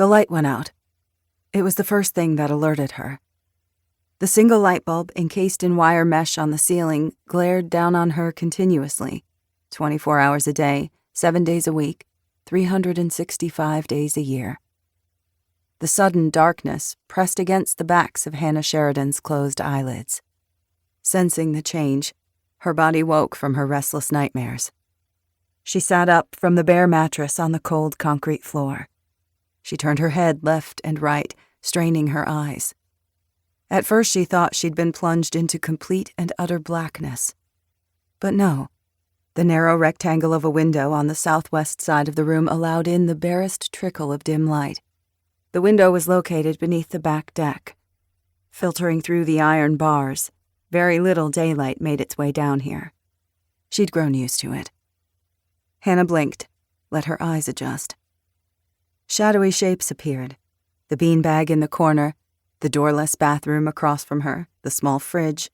The light went out. It was the first thing that alerted her. The single light bulb encased in wire mesh on the ceiling glared down on her continuously, 24 hours a day, 7 days a week, 365 days a year. The sudden darkness pressed against the backs of Hannah Sheridan's closed eyelids. Sensing the change, her body woke from her restless nightmares. She sat up from the bare mattress on the cold concrete floor. She turned her head left and right, straining her eyes. At first she thought she'd been plunged into complete and utter blackness. But no, the narrow rectangle of a window on the southwest side of the room allowed in the barest trickle of dim light. The window was located beneath the back deck. Filtering through the iron bars, very little daylight made its way down here. She'd grown used to it. Hannah blinked, let her eyes adjust. Shadowy shapes appeared. The beanbag in the corner, the doorless bathroom across from her, the small fridge,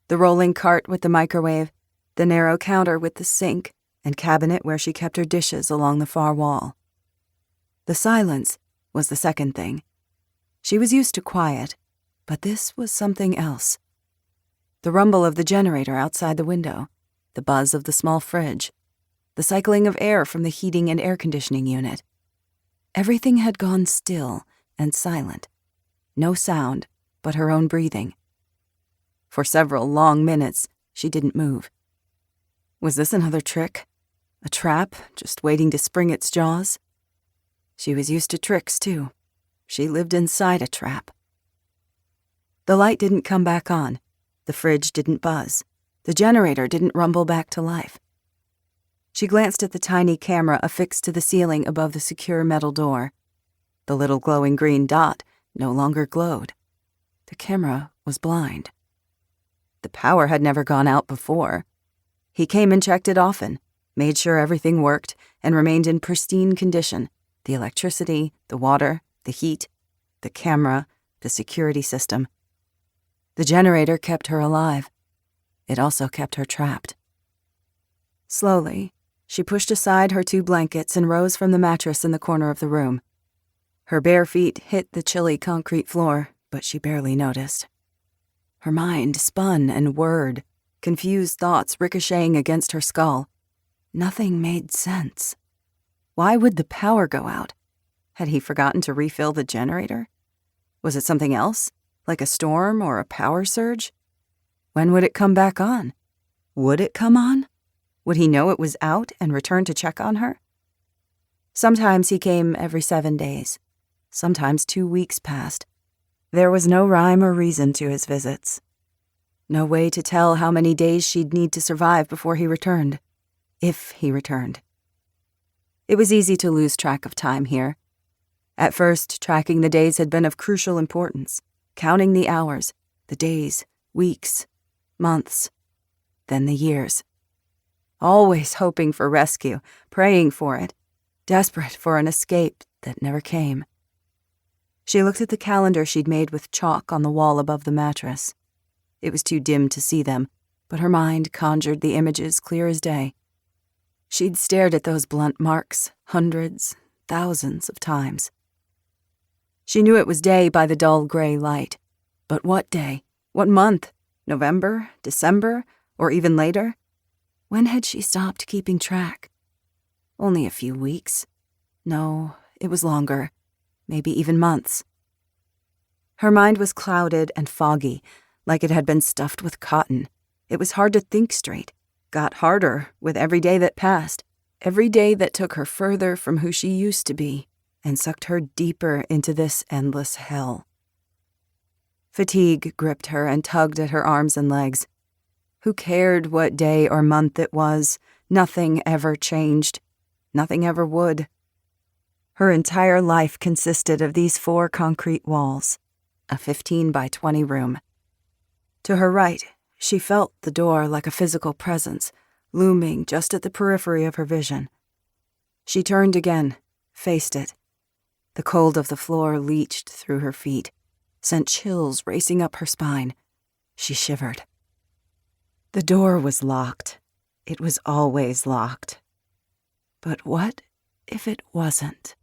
the rolling cart with the microwave, the narrow counter with the sink and cabinet where she kept her dishes along the far wall. The silence was the second thing. She was used to quiet, but this was something else. The rumble of the generator outside the window, the buzz of the small fridge, the cycling of air from the heating and air conditioning unit. Everything had gone still and silent. No sound but her own breathing. For several long minutes, she didn't move. Was this another trick? A trap, just waiting to spring its jaws? She was used to tricks, too. She lived inside a trap. The light didn't come back on. The fridge didn't buzz. The generator didn't rumble back to life. She glanced at the tiny camera affixed to the ceiling above the secure metal door. The little glowing green dot no longer glowed. The camera was blind. The power had never gone out before. He came and checked it often, made sure everything worked, and remained in pristine condition. The electricity, the water, the heat, the camera, the security system. The generator kept her alive. It also kept her trapped. Slowly, she pushed aside her 2 blankets and rose from the mattress in the corner of the room. Her bare feet hit the chilly concrete floor, but she barely noticed. Her mind spun and whirred, confused thoughts ricocheting against her skull. Nothing made sense. Why would the power go out? Had he forgotten to refill the generator? Was it something else, like a storm or a power surge? When would it come back on? Would it come on? Would he know it was out and return to check on her? Sometimes he came every 7 days. Sometimes 2 weeks passed. There was no rhyme or reason to his visits. No way to tell how many days she'd need to survive before he returned. If he returned. It was easy to lose track of time here. At first, tracking the days had been of crucial importance, counting the hours, the days, weeks, months, then the years. Always hoping for rescue, praying for it, desperate for an escape that never came. She looked at the calendar she'd made with chalk on the wall above the mattress. It was too dim to see them, but her mind conjured the images clear as day. She'd stared at those blunt marks hundreds, thousands of times. She knew it was day by the dull gray light. But what day? What month? November? December? Or even later? When had she stopped keeping track? Only a few weeks. No, it was longer. Maybe even months. Her mind was clouded and foggy, like it had been stuffed with cotton. It was hard to think straight. Got harder with every day that passed, every day that took her further from who she used to be and sucked her deeper into this endless hell. Fatigue gripped her and tugged at her arms and legs. Who cared what day or month it was? Nothing ever changed. Nothing ever would. Her entire life consisted of these 4 concrete walls, a 15 by 20 room. To her right, she felt the door like a physical presence, looming just at the periphery of her vision. She turned again, faced it. The cold of the floor leached through her feet, sent chills racing up her spine. She shivered. The door was locked. It was always locked. But what if it wasn't?